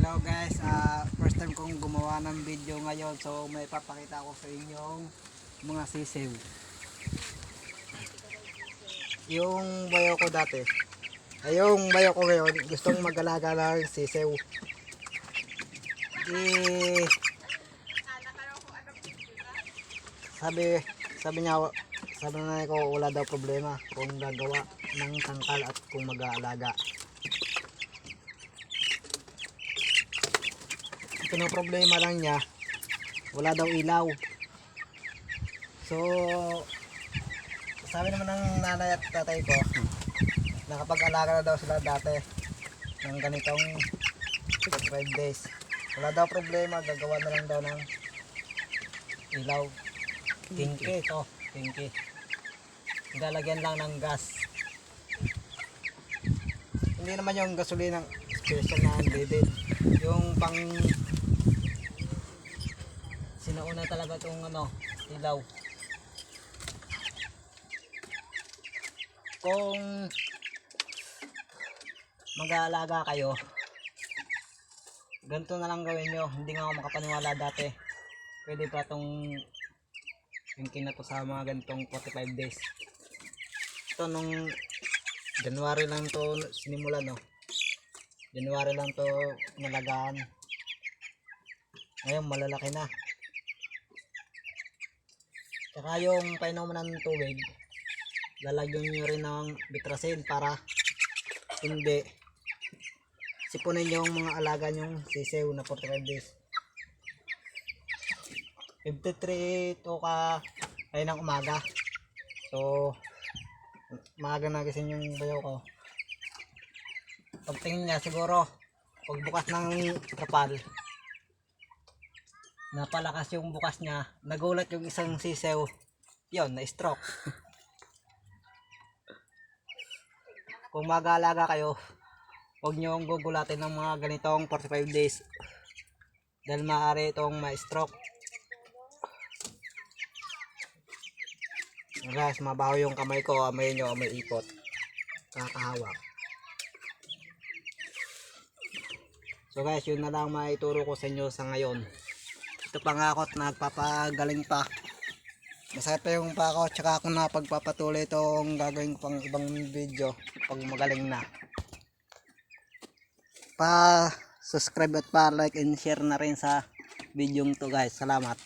Hello guys, first time kong gumawa ng video ngayon, so may papakita ko sa inyong mga sisiw. Yung bayo ko dati, yung bayo ko ngayon gustong mag-alaga ng sisiw. Sabi niya, sabi na nanay ko wala daw problema kung gagawa ng tangkal at kung mag-aalaga. Ito problema lang niya, wala daw ilaw. So sabi naman ng nanay at tatay ko, nakapag-alaga na daw sila dati ng ganitong 5 days. Wala daw problema, gagawa na lang daw ng ilaw. Tingki ito, tingki. Lalagyan lang ng gas. Hindi naman yung gasolina ng special na unleaded. Yung pang sinauna talaga itong ilaw. Kung mag-aalaga kayo, ganito na lang gawin nyo. Hindi nga ako makapaniwala dati. Pwede pa itong thinking na to sa mga ganitong 45 days. Ito nung January lang to sinimula, no? January lang to nalagaan. Ngayon malalaki na. Saka yung painuman ng tubig, lalagyan nyo rin ng bitrasin para hindi sipunin yung mga alaga nyong sisiw na 45 days. 53 to ka ay ng umaga. So maaga nagising yung bayaw ko. Pagtingin niya siguro pagbukas ng trapal, napalakas yung bukas niya, nagulat yung isang sisiw, yon na stroke. Kung mag-aalaga kayo, huwag nyo gugulatin ng mga ganitong 45 days dahil maaari itong ma-stroke. Guys, mabaho yung kamay ko, amay nyo, may ipot, kakahawak. So guys, yun na lang maituro ko sa inyo sa ngayon. Ito pa nga ako at nagpapagaling pa. Masakit pa yung pa ako, tsaka ako na pagpapatuloy itong gagawin ko pang ibang video pag magaling na. Pa subscribe at pa like and share na rin sa video to guys. Salamat.